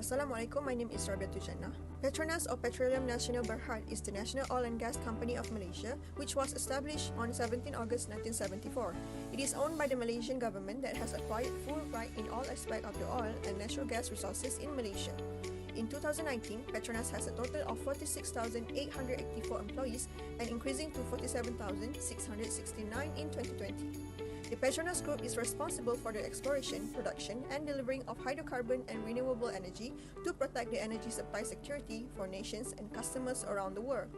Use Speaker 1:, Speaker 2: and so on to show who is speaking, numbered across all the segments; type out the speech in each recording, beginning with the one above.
Speaker 1: Assalamualaikum, my name is Rabiatul Jannah. PETRONAS or Petroleum Nasional Berhad is the national oil and gas company of Malaysia, which was established on 17 August 1974. It is owned by the Malaysian government that has acquired full right in all aspects of the oil and natural gas resources in Malaysia. In 2019, PETRONAS has a total of 46,884 employees and increasing to 47,669 in 2020. The PETRONAS Group is responsible for the exploration, production, and delivering of hydrocarbon and renewable energy to protect the energy supply security for nations and customers around the world.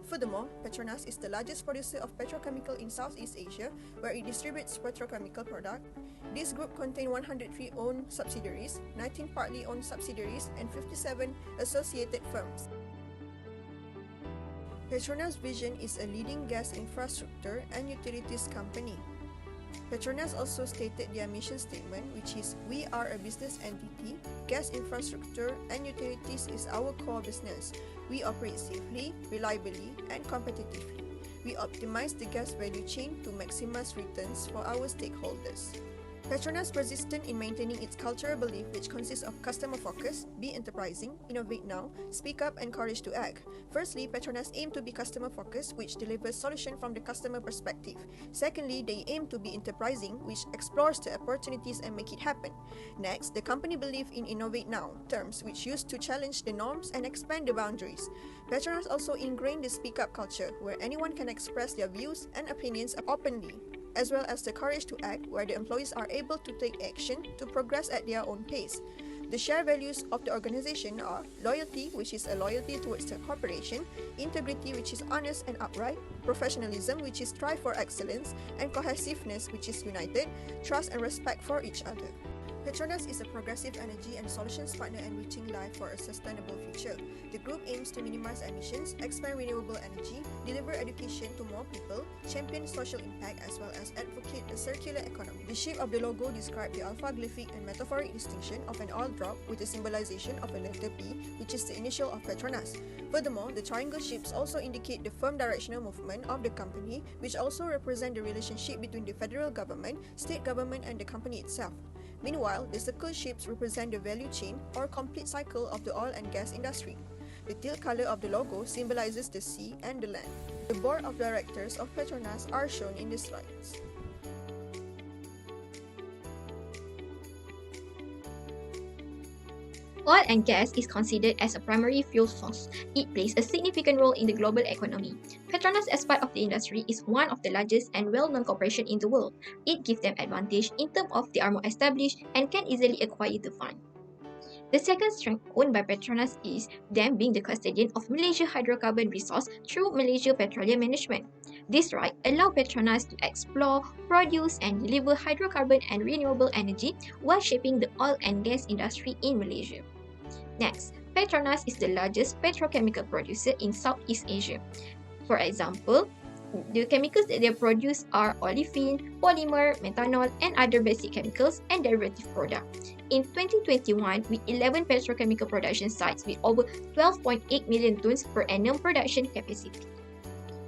Speaker 1: Furthermore, PETRONAS is the largest producer of petrochemical in Southeast Asia, where it distributes petrochemical products. This group contains 103 owned subsidiaries, 19 partly owned subsidiaries, and 57 associated firms. PETRONAS' vision is a leading gas infrastructure and utilities company. PETRONAS also stated their mission statement, which is, "We are a business entity. Gas infrastructure and utilities is our core business. We operate safely, reliably, and competitively. We optimize the gas value chain to maximize returns for our stakeholders." PETRONAS persistent in maintaining its cultural belief, which consists of customer focus, be enterprising, innovate now, speak up, and courage to act. Firstly, PETRONAS aim to be customer focused, which delivers solution from the customer perspective. Secondly, they aim to be enterprising, which explores the opportunities and make it happen. Next, the company believe in innovate now, terms which used to challenge the norms and expand the boundaries. PETRONAS also ingrained the speak up culture, where anyone can express their views and opinions openly, as well as the courage to act, where the employees are able to take action to progress at their own pace. The shared values of the organization are loyalty, which is a loyalty towards the corporation, integrity, which is honest and upright, professionalism, which is strive for excellence, and cohesiveness, which is united, trust and respect for each other. PETRONAS is a progressive energy and solutions partner enriching life for a sustainable future. The group aims to minimize emissions, expand renewable energy, deliver education to more people, champion social impact, as well as advocate a circular economy. The shape of the logo describes the alpha-glyphic and metaphoric distinction of an oil drop with the symbolization of a letter P, which is the initial of PETRONAS. Furthermore, the triangle shapes also indicate the firm directional movement of the company, which also represent the relationship between the federal government, state government, and the company itself. Meanwhile, the circle shapes represent the value chain or complete cycle of the oil and gas industry. The teal color of the logo symbolizes the sea and the land. The board of directors of PETRONAS are shown in the slides.
Speaker 2: Oil and gas is considered as a primary fuel source. It plays a significant role in the global economy. PETRONAS, as part of the industry, is one of the largest and well-known corporations in the world. It gives them advantage in terms of they are more established and can easily acquire the fund. The second strength owned by PETRONAS is them being the custodian of Malaysia hydrocarbon resource through Malaysia Petroleum Management. This right allows PETRONAS to explore, produce, and deliver hydrocarbon and renewable energy while shaping the oil and gas industry in Malaysia. Next, PETRONAS is the largest petrochemical producer in Southeast Asia. For example, the chemicals that they produce are olefin, polymer, methanol, and other basic chemicals and derivative products. In 2021, with 11 petrochemical production sites with over 12.8 million tons per annum production capacity.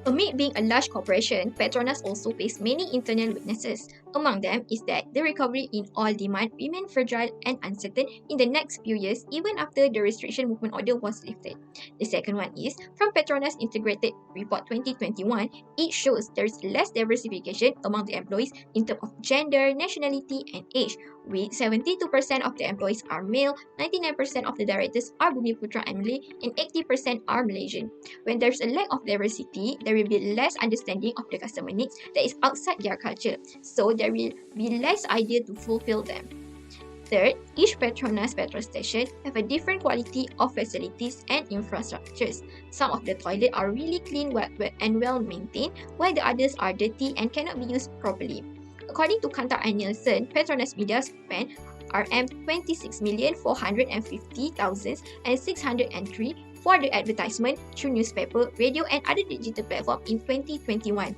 Speaker 2: Amid being a large corporation, PETRONAS also faced many internal weaknesses. Among them is that the recovery in oil demand remained fragile and uncertain in the next few years even after the restriction movement order was lifted. The second one is, from PETRONAS Integrated Report 2021, it shows there is less diversification among the employees in terms of gender, nationality, and age, with 72% of the employees are male, 99% of the directors are Bumiputra and Malay, and 80% are Malaysian. When there's a lack of diversity, there will be less understanding of the customer needs that is outside their culture, so there will be less idea to fulfill them. Third, each PETRONAS petrol station have a different quality of facilities and infrastructures. Some of the toilets are really clean and well maintained, while the others are dirty and cannot be used properly. According to Kantar and Nielsen, PETRONAS media spent RM26,450,603 for the advertisement through newspaper, radio, and other digital platforms in 2021.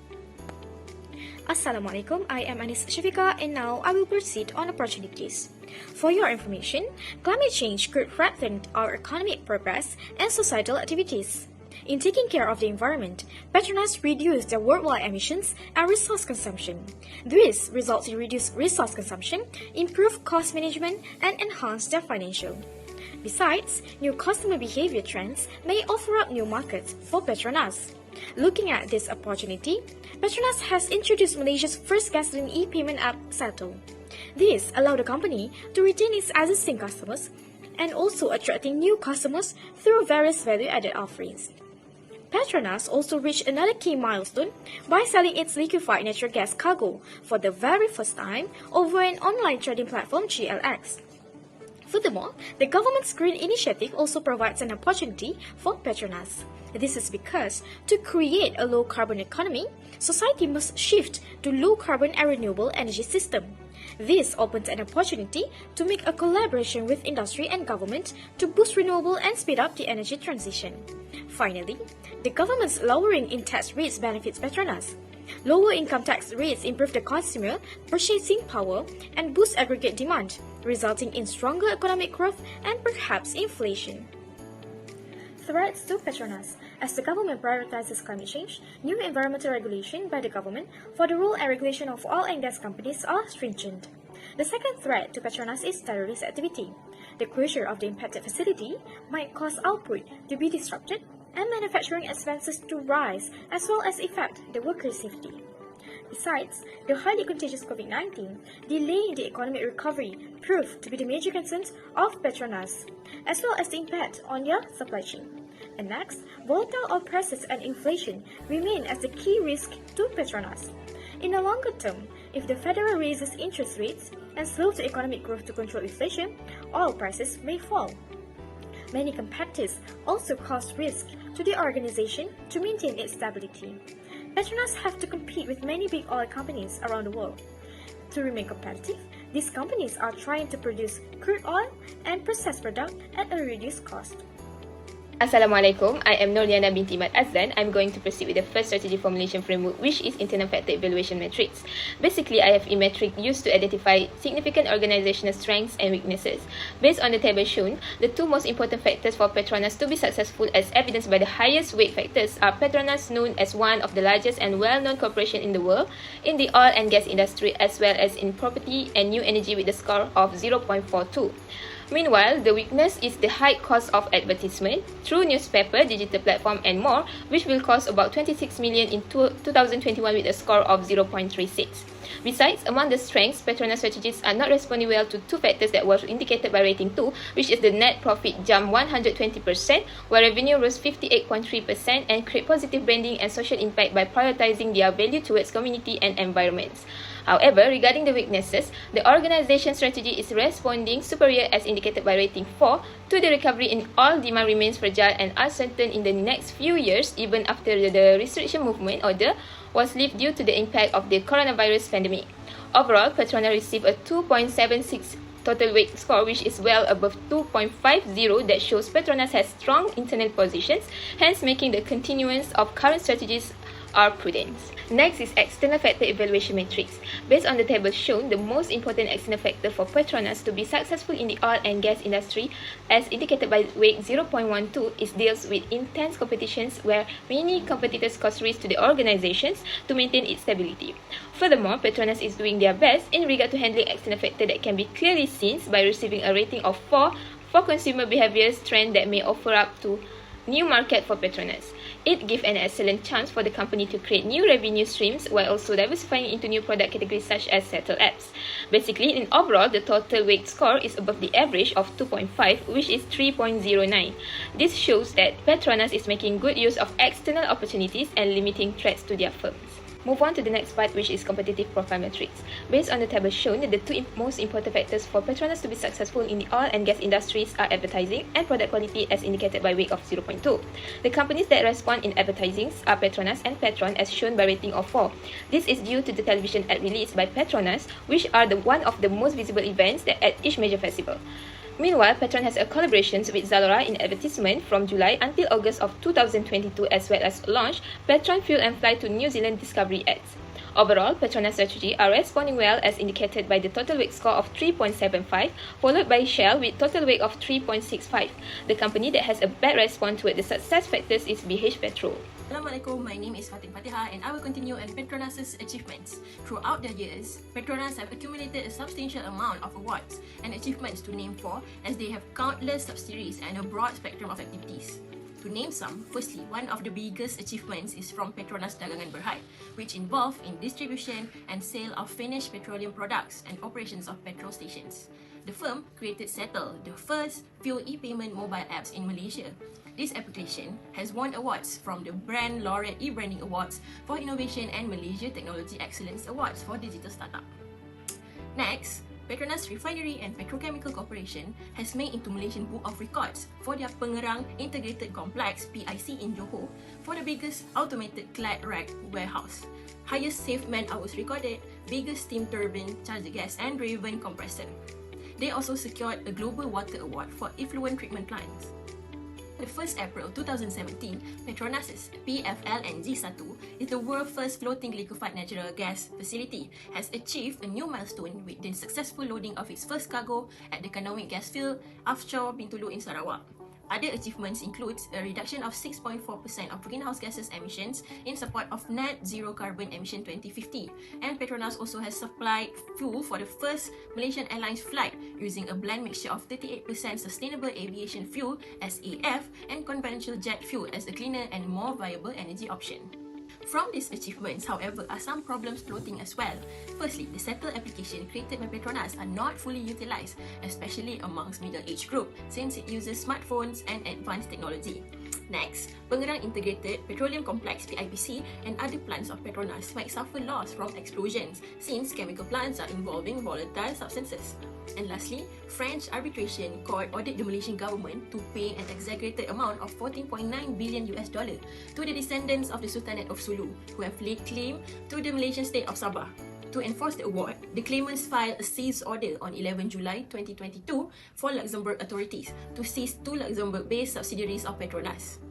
Speaker 3: Assalamualaikum, I am Anis Shafika and now I will proceed on opportunities. For your information, climate change could threaten our economic progress and societal activities. In taking care of the environment, PETRONAS reduced their worldwide emissions and resource consumption. This results in reduced resource consumption, improved cost management, and enhanced their financial. Besides, new customer behavior trends may offer up new markets for PETRONAS. Looking at this opportunity, PETRONAS has introduced Malaysia's first gasoline e-payment app, Settle. This allowed the company to retain its existing customers and also attracting new customers through various value-added offerings. PETRONAS also reached another key milestone by selling its liquefied natural gas cargo for the very first time over an online trading platform, GLX. Furthermore, the government's green initiative also provides an opportunity for PETRONAS. This is because to create a low-carbon economy, society must shift to low-carbon and renewable energy system. This opens an opportunity to make a collaboration with industry and government to boost renewable and speed up the energy transition. Finally, the government's lowering in tax rates benefits PETRONAS. Lower income tax rates improve the consumer purchasing power and boost aggregate demand, resulting in stronger economic growth and perhaps inflation. Threats to PETRONAS. As the government prioritizes climate change, new environmental regulation by the government for the rule and regulation of oil and gas companies are stringent. The second threat to PETRONAS is terrorist activity. The closure of the impacted facility might cause output to be disrupted and manufacturing expenses to rise, as well as affect the workers' safety. Besides, the highly contagious COVID-19 delaying the economic recovery proved to be the major concerns of PETRONAS, as well as the impact on their supply chain. And next, volatile oil prices and inflation remain as the key risk to PETRONAS. In the longer term, if the Federal raises interest rates and slows the economic growth to control inflation, oil prices may fall. Many competitors also cause risk to the organization to maintain its stability. PETRONAS have to compete with many big oil companies around the world. To remain competitive, these companies are trying to produce crude oil and processed product at a reduced cost.
Speaker 4: Assalamualaikum, I am Nurliana binti Mat Azlan. I'm going to proceed with the first strategy formulation framework, which is internal factor evaluation matrix. Basically, I have a metric used to identify significant organizational strengths and weaknesses. Based on the table shown, the two most important factors for PETRONAS to be successful, as evidenced by the highest weight factors, are PETRONAS, known as one of the largest and well-known corporations in the world in the oil and gas industry, as well as in property and new energy with a score of 0.42. Meanwhile, the weakness is the high cost of advertisement through newspaper, digital platform and more, which will cost about 26 million in 2021 with a score of 0.36. Besides, among the strengths, PETRONAS strategies are not responding well to two factors that were indicated by rating 2, which is the net profit jump 120%, while revenue rose 58.3% and create positive branding and social impact by prioritizing their value towards community and environments. However, regarding the weaknesses, the organization strategy is responding superior as indicated by rating 4 to the recovery in oil demand remains fragile and uncertain in the next few years, even after the restriction movement order was lifted due to the impact of the coronavirus pandemic. Overall, PETRONAS received a 2.76 total weight score, which is well above 2.50, that shows PETRONAS has strong internal positions, hence making the continuance of current strategies are prudent. Next is external factor evaluation matrix. Based on the table shown, the most important external factor for PETRONAS to be successful in the oil and gas industry, as indicated by weight 0.12, is deals with intense competitions where many competitors cause risk to the organizations to maintain its stability. Furthermore, PETRONAS is doing their best in regard to handling external factor that can be clearly seen by receiving a rating of 4 for consumer behaviors trend that may offer up to new market for PETRONAS. It gives an excellent chance for the company to create new revenue streams while also diversifying into new product categories such as Settle apps. Basically, in overall, the total weight score is above the average of 2.5, which is 3.09. This shows that PETRONAS is making good use of external opportunities and limiting threats to their firms. Move on to the next part, which is competitive profile matrix. Based on the table shown, the two most important factors for PETRONAS to be successful in the oil and gas industries are advertising and product quality, as indicated by weight of 0.2. The companies that respond in advertising are PETRONAS and Petron, as shown by rating of 4. This is due to the television ad released by PETRONAS, which are one of the most visible events at each major festival. Meanwhile, Petron has a collaboration with Zalora in advertisement from July until August of 2022, as well as launch Petron Fuel and Fly to New Zealand Discovery ads. Overall, PETRONAS strategy are responding well, as indicated by the total weight score of 3.75, followed by Shell with total weight of 3.65. The company that has a bad response toward the success factors is BH Petrol.
Speaker 5: Assalamualaikum, my name is Fatin Fatiha and I will continue on PETRONAS' achievements. Throughout the years, PETRONAS have accumulated a substantial amount of awards and achievements to name for, as they have countless subsidiaries and a broad spectrum of activities. To name some, firstly, one of the biggest achievements is from PETRONAS Dagangan Berhad, which involve in distribution and sale of finished petroleum products and operations of petrol stations. The firm created Settle, the first fuel e-payment mobile apps in Malaysia. This application has won awards from the Brand Laureate e-branding awards for innovation and Malaysia Technology Excellence Awards for digital startup. Next, PETRONAS Refinery and Petrochemical Corporation has made into Malaysian Book of Records for their Pengerang Integrated Complex (PIC) in Johor for the biggest automated clad rack warehouse, highest safe man hours recorded, biggest steam turbine, charger gas and driven compressor. They also secured a Global Water Award for effluent treatment plants. On the 1st April 2017, PETRONAS' PFLNG-1 is the world's first floating liquefied natural gas facility, has achieved a new milestone with the successful loading of its first cargo at the Kanawik gas field offshore Bintulu in Sarawak. Other achievements include a reduction of 6.4% of greenhouse gases emissions in support of net zero carbon emission 2050, and PETRONAS also has supplied fuel for the first Malaysian Airlines flight using a blend mixture of 38% sustainable aviation fuel (SAF) and conventional jet fuel as a cleaner and more viable energy option. From these achievements, however, are some problems floating as well. Firstly, the Settle application created by PETRONAS are not fully utilised, especially amongst middle-age group, since it uses smartphones and advanced technology. Next, Pengerang Integrated Petroleum Complex (PIPC) and other plants of PETRONAS might suffer loss from explosions, since chemical plants are involving volatile substances. And lastly, French arbitration court ordered the Malaysian government to pay an exaggerated amount of $14.9 billion to the descendants of the Sultanate of Sulu, who have laid claim to the Malaysian state of Sabah. To enforce the award, the claimants filed a seize order on 11 July 2022 for Luxembourg authorities to seize 2 Luxembourg-based subsidiaries of PETRONAS.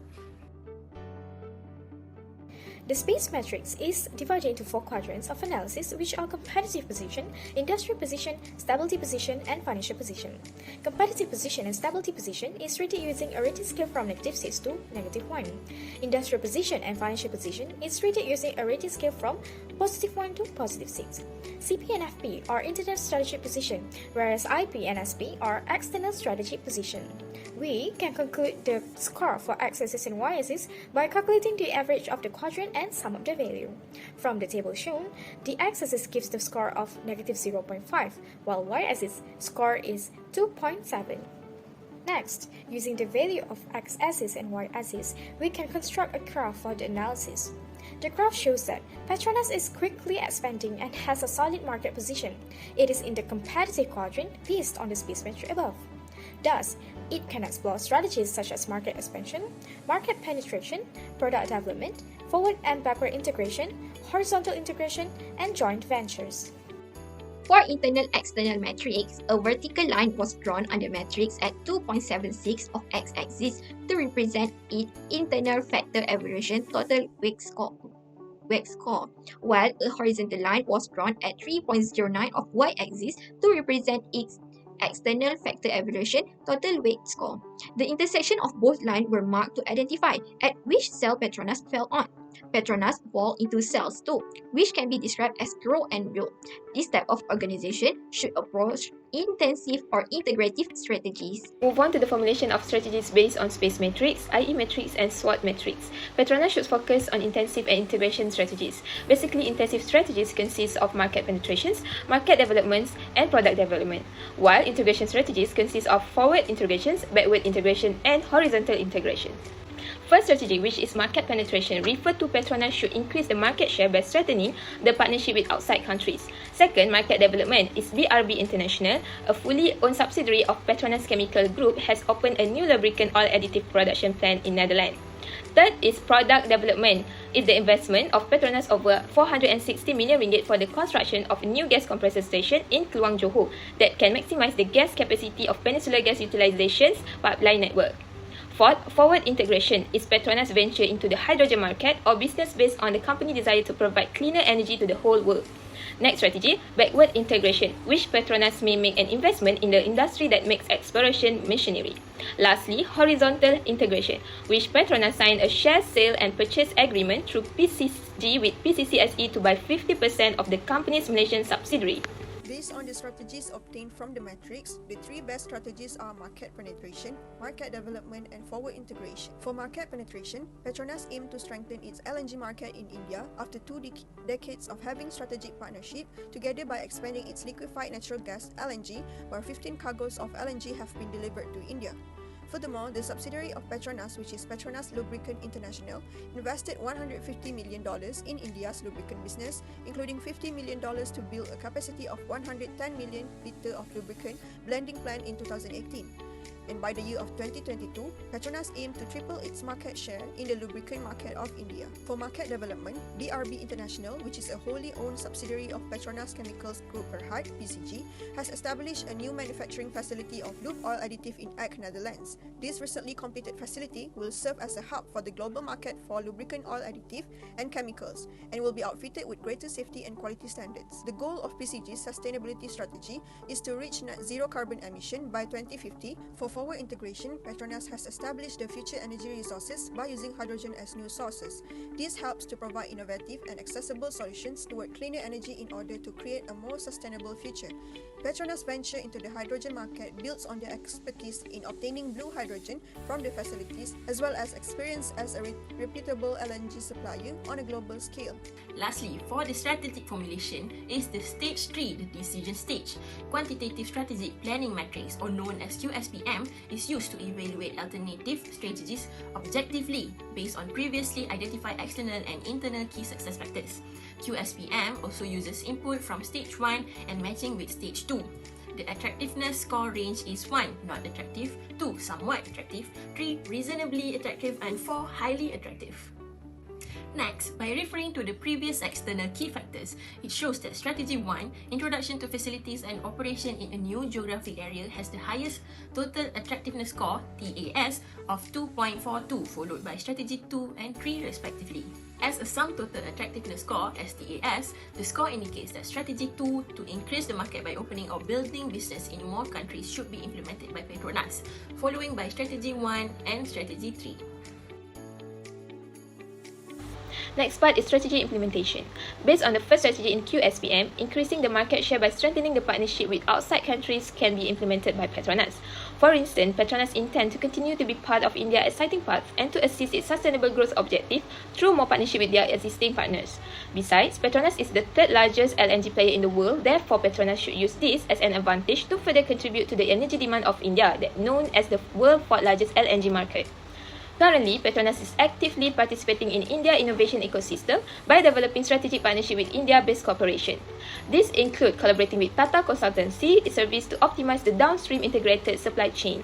Speaker 3: The space matrix is divided into 4 quadrants of analysis, which are competitive position, industrial position, stability position, and financial position. Competitive position and stability position is rated using a rating scale from -6 to -1. Industrial position and financial position is rated using a rating scale from +1 to +6. CP and FP are internal strategic position, whereas IP and SP are external strategic position. We can conclude the score for x-axis and y-axis by calculating the average of the quadrant and sum of the value. From the table shown, the x-axis gives the score of -0.5, while y-axis score is 2.7. Next, using the value of x-axis and y-axis, we can construct a graph for the analysis. The graph shows that PETRONAS is quickly expanding and has a solid market position. It is in the competitive quadrant based on the space metric above. Thus, it can explore strategies such as market expansion, market penetration, product development, forward and backward integration, horizontal integration, and joint ventures.
Speaker 2: For internal-external matrix, a vertical line was drawn on the matrix at 2.76 of x-axis to represent its internal factor evaluation total weight score, while a horizontal line was drawn at 3.09 of y-axis to represent its external factor evaluation total weight score. The intersection of both lines were marked to identify at which cell PETRONAS fell on. PETRONAS fall into cells too, which can be described as grow and build. This type of organization should approach intensive or integrative strategies.
Speaker 4: Move on to the formulation of strategies based on space matrix, IE matrix, and SWOT matrix. PETRONAS should focus on intensive and integration strategies. Basically, intensive strategies consist of market penetrations, market developments, and product development, while integration strategies consist of forward integrations, backward integration, and horizontal integration. First strategy, which is market penetration, refer to PETRONAS should increase the market share by strengthening the partnership with outside countries. Second, market development is BRB International, a fully owned subsidiary of PETRONAS Chemical Group, has opened a new lubricant oil additive production plant in Netherlands. Third is product development, is the investment of PETRONAS over 460 million ringgit for the construction of a new gas compressor station in Kluang Johor that can maximize the gas capacity of Peninsular Gas Utilization's pipeline network. Fourth, forward integration is PETRONAS venture into the hydrogen market or business based on the company desire to provide cleaner energy to the whole world. Next strategy, backward integration, which Petronas may make an investment in the industry that makes exploration machinery. Lastly, horizontal integration, which Petronas signed a share sale and purchase agreement through PCG with PCCSE to buy 50% of the company's Malaysian subsidiary.
Speaker 1: Based on the strategies obtained from the matrix, the three best strategies are market penetration, market development, and forward integration. For market penetration, Petronas aimed to strengthen its LNG market in India after two decades of having strategic partnership, together by expanding its liquefied natural gas (LNG), where 15 cargoes of LNG have been delivered to India. Furthermore, the subsidiary of Petronas, which is Petronas Lubricant International, invested $150 million in India's lubricant business, including $50 million to build a capacity of 110 million litres of lubricant blending plant in 2018. And by the year of 2022, Petronas aimed to triple its market share in the lubricant market of India. For market development, DRB International, which is a wholly owned subsidiary of Petronas Chemicals Group Berhad (PCG), has established a new manufacturing facility of lube oil additive in Egg, Netherlands. This recently completed facility will serve as a hub for the global market for lubricant oil additive and chemicals, and will be outfitted with greater safety and quality standards. The goal of PCG's sustainability strategy is to reach net zero carbon emission by 2050. For forward integration, Petronas has established the future energy resources by using hydrogen as new sources. This helps to provide innovative and accessible solutions toward cleaner energy in order to create a more sustainable future. Petronas' venture into the hydrogen market builds on their expertise in obtaining blue hydrogen from the facilities, as well as experience as a reputable LNG supplier on a global scale.
Speaker 5: Lastly, for the strategic formulation is the Stage 3, the decision stage. Quantitative Strategic Planning Matrix, or known as QSPM, is used to evaluate alternative strategies objectively based on previously identified external and internal key success factors. QSPM also uses input from Stage 1 and matching with Stage 2. The attractiveness score range is 1, not attractive, 2, somewhat attractive, 3, reasonably attractive, and 4, highly attractive. Next, by referring to the previous external key factors, it shows that Strategy 1, Introduction to Facilities and Operation in a New Geographic Area, has the highest Total Attractiveness Score, TAS, of 2.42, followed by Strategy 2 and 3 respectively. As a sum total attractiveness score, STAS, the score indicates that Strategy 2 to increase the market by opening or building business in more countries should be implemented by Petronas, following by Strategy 1 and Strategy 3.
Speaker 4: Next part is strategy implementation. Based on the first strategy in QSPM, increasing the market share by strengthening the partnership with outside countries can be implemented by Petronas. For instance, Petronas intends to continue to be part of India's exciting path and to assist its sustainable growth objective through more partnership with their existing partners. Besides, Petronas is the third largest LNG player in the world, therefore Petronas should use this as an advantage to further contribute to the energy demand of India, that known as the world's fourth largest LNG market. Currently, Petronas is actively participating in India innovation ecosystem by developing strategic partnership with India-based corporation. These include collaborating with Tata Consultancy Service to optimize the downstream integrated supply chain.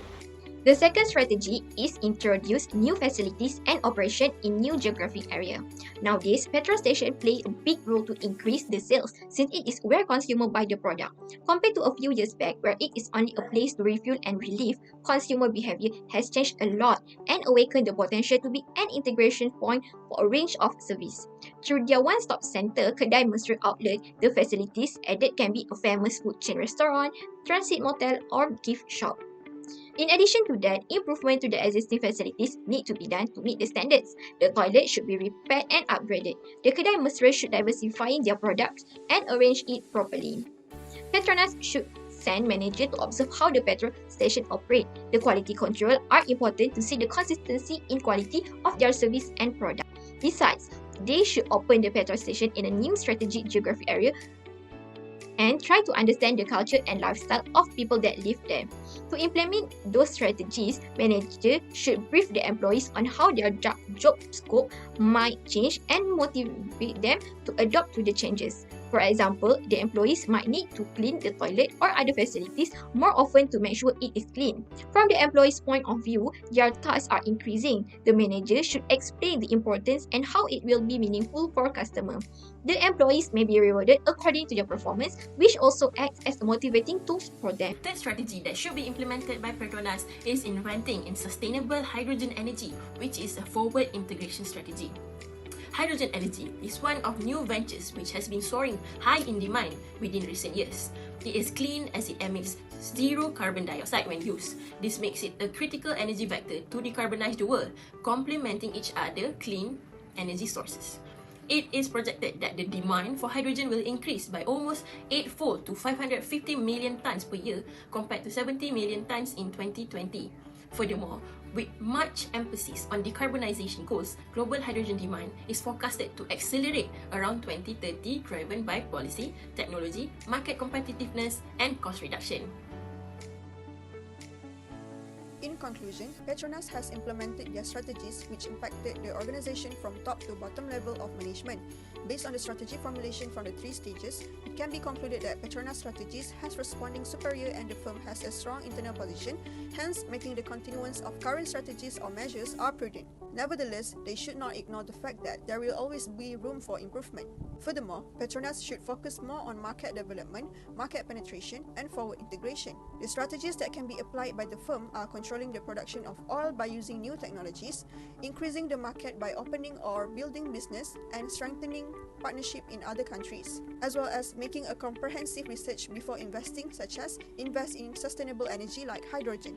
Speaker 2: The second strategy is introduce new facilities and operation in new geographic area. Nowadays, petrol stations play a big role to increase the sales since it is where consumers buy the product. Compared to a few years back where it is only a place to refuel and relieve, consumer behavior has changed a lot and awakened the potential to be an integration point for a range of service. Through their one-stop center, Kedai Mesra outlet, the facilities added can be a famous food chain restaurant, transit motel or gift shop. In addition to that, improvement to the existing facilities need to be done to meet the standards. The toilet should be repaired and upgraded. The Kedai Mesra should diversify their products and arrange it properly. Petronas should send manager to observe how the petrol station operate. The quality control are important to see the consistency in quality of their service and product. Besides, they should open the petrol station in a new strategic geographic area and try to understand the culture and lifestyle of people that live there. To implement those strategies, managers should brief the employees on how their job scope might change and motivate them to adapt to the changes. For example, the employees might need to clean the toilet or other facilities more often to make sure it is clean. From the employee's point of view, their tasks are increasing. The manager should explain the importance and how it will be meaningful for customers. The employees may be rewarded according to their performance, which also acts as a motivating tool for them.
Speaker 5: Third strategy that should be implemented by Petronas is inventing in sustainable hydrogen energy, which is a forward integration strategy. Hydrogen energy is one of new ventures which has been soaring high in demand within recent years. It is clean as it emits zero carbon dioxide when used. This makes it a critical energy vector to decarbonize the world, complementing each other clean energy sources. It is projected that the demand for hydrogen will increase by almost 8-fold to 550 million tons per year compared to 70 million tons in 2020. Furthermore, with much emphasis on decarbonization goals, global hydrogen demand is forecasted to accelerate around 2030, driven by policy, technology, market competitiveness, and cost reduction.
Speaker 1: In conclusion, PETRONAS has implemented their strategies which impacted the organization from top to bottom level of management. Based on the strategy formulation from the 3 stages, it can be concluded that PETRONAS strategies has responding superior and the firm has a strong internal position, hence making the continuance of current strategies or measures are prudent. Nevertheless, they should not ignore the fact that there will always be room for improvement. Furthermore, PETRONAS should focus more on market development, market penetration, and forward integration. The strategies that can be applied by the firm are controlling the production of oil by using new technologies, increasing the market by opening or building business, and strengthening partnership in other countries, as well as making a comprehensive research before investing, such as invest in sustainable energy like hydrogen.